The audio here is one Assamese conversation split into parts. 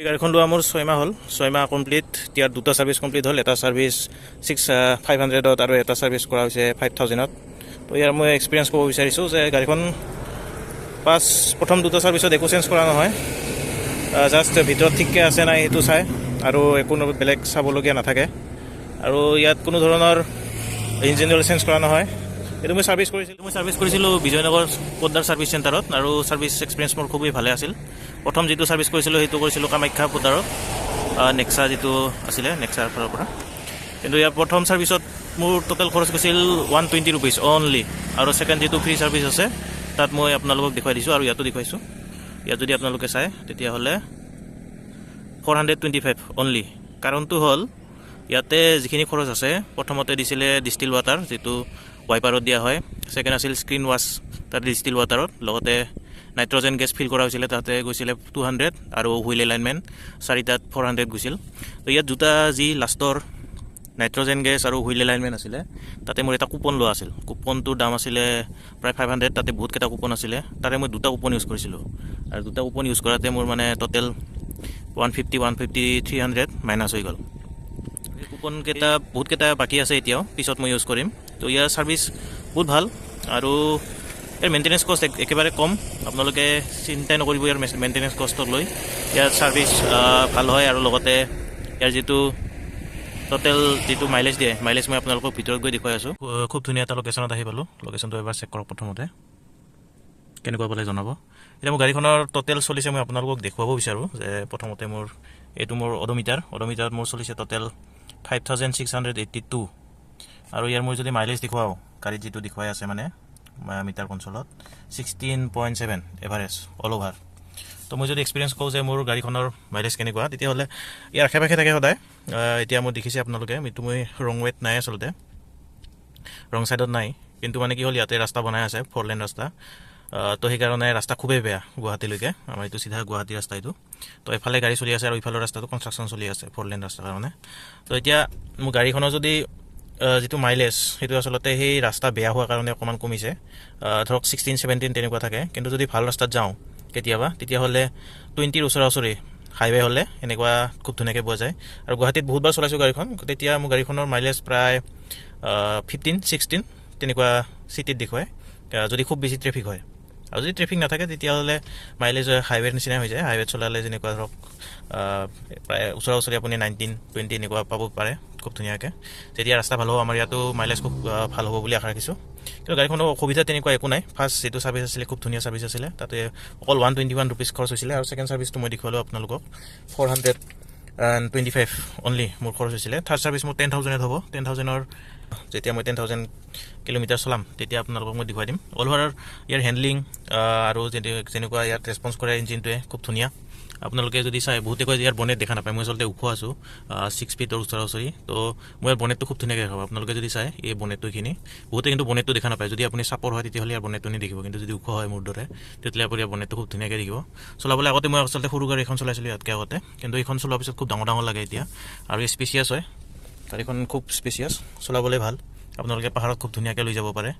গাড়ীখন লোৱা মোৰ 6 মাহ হ'ল 6 মাহ কমপ্লিট ইয়াৰ দুটা সাৰ্ভিস কমপ্লিট হ'ল এটা সাৰ্ভিস 500ত আৰু এটা সাৰ্ভিস কৰা হৈছে 5000ত তো ইয়াৰ মই এক্সপিৰিয়েন্স ক'ব বিচাৰিছো যে গাড়ীখন প্ৰথম দুটা সাৰ্ভিসত একো চেঞ্জ কৰা নহয় জাস্ট ভিতৰত ঠিককৈ আছে নাই সেইটো চাই আৰু একো বেলেগ চাবলগীয়া নাথাকে আৰু ইয়াত কোনো ধৰণৰ ইঞ্জিন অইল চেঞ্জ কৰা নহয় এইটো মই সাৰ্ভিস কৰিছিলোঁ বিজয়নগৰ পোদ্দাৰ সাৰ্ভিস চেণ্টাৰত আৰু সাৰ্ভিস এক্সপিৰিয়েন্স মোৰ খুবেই ভালে আছিল প্ৰথম যেটো সাৰ্ভিস কৰিছিলোঁ সেইটো কৰিছিলোঁ কামাখ্যা পোদ্দাৰত নেক্সা যেটো আছিলে নেক্সাৰ ফালৰ পৰা কিন্তু ইয়াৰ প্ৰথম সাৰ্ভিসত মোৰ টোটাল খৰচ গৈছিল 120 रुपीस অনলি আৰু সেকেন্ড যেটো ফ্ৰী সাৰ্ভিস আছে তাত মই আপোনালোকক দেখাই দিছো আৰু ইয়াতো দেখাইছো ইয়াত যদি আপোনালোকে চাই তেতিয়া হলে 425 অনলি কাৰণটো হল ইয়াতে যিখিনি খৰচ আছে প্ৰথমতে দিছিলে ডিষ্টিল ওয়াটাৰ যেটো ওয়াইপাৰত দিয়া হয় সেকেন্ড আছিল স্ক্ৰিন ওয়াশ তাৰ ডিষ্টিল ওয়াটাৰত লগতে নাইট্ৰজেন গেছ ফিল কৰা হৈছিল তাতে গৈছিল 200 আৰু হুইল এলাইনমেন্ট চাৰিটাত 400 গৈছিল তো ইয়াত দুটা যি লাষ্টৰ নাইট্ৰজেন গেছ আৰু হুইল এলাইনমেন্ট আছিলে তাতে মোৰ এটা কুপন লোৱা আছিল কুপনটোৰ দাম আছিলে প্ৰায় 500 তাতে বহুত কেটা কুপন আছিলে তাৰে মই দুটা কুপন ইউজ কৰিছিলো আৰু দুটা কুপন ইউজ কৰাতে মোৰ মানে টোটাল 150 300 মাইনাস হৈ গল কুপন কেটা বহুত কেটা বাকি আছে এতিয়াও পিছত মই ইউজ কৰিম তো ইয়াৰ সাৰ্ভিস বহুত ভাল আৰু এৰ মেইনটেনেন্স কষ্ট একেবাৰে কম আপোনালোকে চিন্তা নকৰিব ইয়াৰ মেইনটেনেন্স কষ্টক লৈ ইয়াৰ সাৰ্ভিস ভাল হয় আৰু লগতে ইয়াৰ যেটো টোটাল যেটো মাইলেজ দিয়ে মাইলেজ মই আপোনালোকক ভিতৰত গৈ দেখাই আছো খুব ধুনীয়া এটা লোকেশনত আহি পালো লোকেশনটো এবাৰ চেক কৰক প্ৰথমতে কেনেকুৱা পালে জনাব এটা মোৰ গাড়ীখনৰ টোটাল চলিছে মই আপোনালোকক দেখুৱাব বিচাৰো যে প্ৰথমতে মোৰ এটো মোৰ অডোমিটাৰত মোৰ চলিছে টোটাল 5682 আৰু ইয়াৰ মই যদি মাইলেজ দেখুৱাও গাড়ী যেটো দেখুৱাই আছে মানে মিটাৰ কনসোলত 16.7 এভাৰেজ অল ওভাৰ তো মই যদি এক্সপিৰিয়েন্স কও যে মোৰ গাড়ীখনৰ মাইলেজ কেনেকুৱা তেতিয়া হলে ইয়াৰ আশে-পাশে থাকে সদায় এতিয়া মই দেখিছে আপোনালোকে মিটো মই ৰং ৱেট নাই আসলতে ৰং সাইডত নাই কিন্তু মানে কি হল ইয়াতে ৰাস্তা বনাই আছে 4 লেন ৰাস্তা তো সেই কাৰণে ৰাস্তা খুবেই বেয়া গুৱাহাটীলৈকে আমাৰ এইটো সিধা গুৱাহাটী ৰাস্তা এইটো তো এফালে গাড়ী চলি আছে আৰু ইফালৰ ৰাস্তাটো কনষ্ট্ৰাকচন চলি আছে 4 লেন ৰাস্তাৰ কাৰণে তো এতিয়া মোৰ গাড়ীখনৰ যদি যেটো মাইলেজ হেতু আসলতে সেই ৰাস্তা বেয়া হোৱাৰ কাৰণে অকমান কমিছে ধৰক 16 17 তেনেকুৱা থাকে কিন্তু যদি ভাল ৰাস্তাত যাও কেতিয়াবা তেতিয়া হলে 20 ওচৰা-ওচৰি হাইৱে হলে এনেকুৱা খুব ধুনীয়াকৈ পোৱা যায় আৰু গুৱাহাটীত বহুতবাৰ চলাইছো গাড়ীখন তেতিয়া মোৰ গাড়ীখনৰ মাইলেজ প্ৰায় 15 16 তেনেকুৱা সিটিত দেখুৱায় যদি খুব বেছি ট্ৰাফিক হয় আৰু যদি ট্ৰাফিক নাথাকে তেতিয়া হলে মাইলেজ হাইৱেৰ নিচিনা হৈ যায় হাইৱেত চলালে যেনেকুৱা ধৰক প্ৰায় ওচৰা-ওচৰি আপুনি 19 20 এনেকুৱা পাব পাৰে খুব ধুনীয়াকৈ যেতিয়া ৰাস্তা ভাল হ'ব আমাৰ ইয়াতো মাইলেজ খুব ভাল হ'ব বুলি আশা ৰাখিছো কিন্তু গাড়ীখনৰ অসুবিধা তেনেকুৱা একো নাই ফাৰ্স্ট যেটো সাৰ্ভিস আছিল খুব ধুনীয়া সাৰ্ভিস আছিল তাতে অকল 121 रुपीस খৰচ হৈছিল আৰু সেকেন্ড সাৰ্ভিসটো মই দেখুৱালো আপোনালোকক 425 অনলি মোৰ খৰচ হৈছিল থাৰ্ড সাৰ্ভিস মোৰ 10000 হ'ব 10000ৰ যেতিয়া মই 10000 কিলোমিটাৰ চলাম তেতিয়া আপোনালোকক মই দেখুৱাই দিম অল ওভাৰ ইয়াৰ হ্যান্ডলিং আৰু যেনেকুৱা ইয়াত ৰেসপন্স কৰে ইঞ্জিনটোৱে খুব ধুনীয়া আপোনালোকে যদি চাই বহুতে কয় ইয়াৰ বনেট দেখা নাপায় মই চলতে উখ আছো 6 ফিটৰ ওচৰা-ওচৰি তো মই বনেটটো খুব ধুনীয়াকৈ দেখাব আপোনালোকে যদি চাই এই বনেটটোখিনি বহুতে কিন্তু বনেটটো দেখা নাপায় যদি আপুনি চাপৰ হয় তেতিয়া হলে ইয়াৰ বনেটটো নি দেখিব কিন্তু যদি উখ হয় মোৰ দৰে তেতিয়া আপুনি ইয়াৰ বনেটটো খুব ধুনীয়াকৈ দেখিব চলাবলৈ আগতে মই আসলতে সৰু গাড়ী এখন চলাইছিলো ইয়াতকৈ আগতে কিন্তু এইখন চলোৱাৰ পিছত খুব ডাঙৰ লাগে এতিয়া আৰু স্পেচিয়াছ হয় গাড়ীখন খুব স্পেচিয়াছ চলাবলৈ ভাল আপোনালোকে পাহাৰত খুব ধুনীয়াকৈ লৈ যাব পাৰে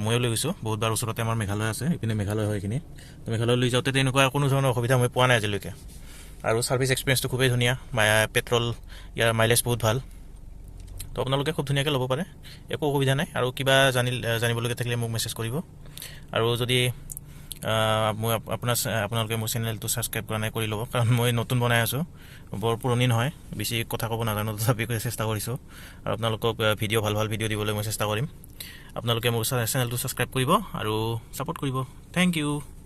মই লৈ গৈছো বহুতবাৰ ওচৰতে আমাৰ মেঘালয় আছে ইপিনে মেঘালয় হয় কিনি তো মেঘালয় লৈ যাওঁতে তেনেকুৱা কোনো ধৰণৰ অসুবিধা মই পোৱা নাই আজিলৈকে আৰু সাৰ্ভিস এক্সপিৰিয়েন্সটো খুবেই ধুনীয়া পেট্ৰল ইয়াৰ মাইলেজ বহুত ভাল তো আপোনালোকে খুব ধুনীয়াকৈ ল'ব পাৰে একো অসুবিধা নাই আৰু কিবা জানিবলগীয়া থাকিলে মোক মেছেজ কৰিব আৰু যদি মই আপোনালোকে মোৰ চেনেলটো সাবস্ক্ৰাইব কৰা নাই কৰি ল'ব কাৰণ মই নতুন বনাই আছো বৰ পুৰণি নহয় বেছি কথা ক'ব নাজানো তথাপি চেষ্টা কৰিছো আৰু আপোনালোকক ভিডিঅ' ভাল ভিডিঅ' দিবলৈ মই চেষ্টা কৰিম আপোনালোকে মোৰ চেনেলটো সাবস্ক্ৰাইব কৰিব আৰু সাপোৰ্ট কৰিব থ্যাংক ইউ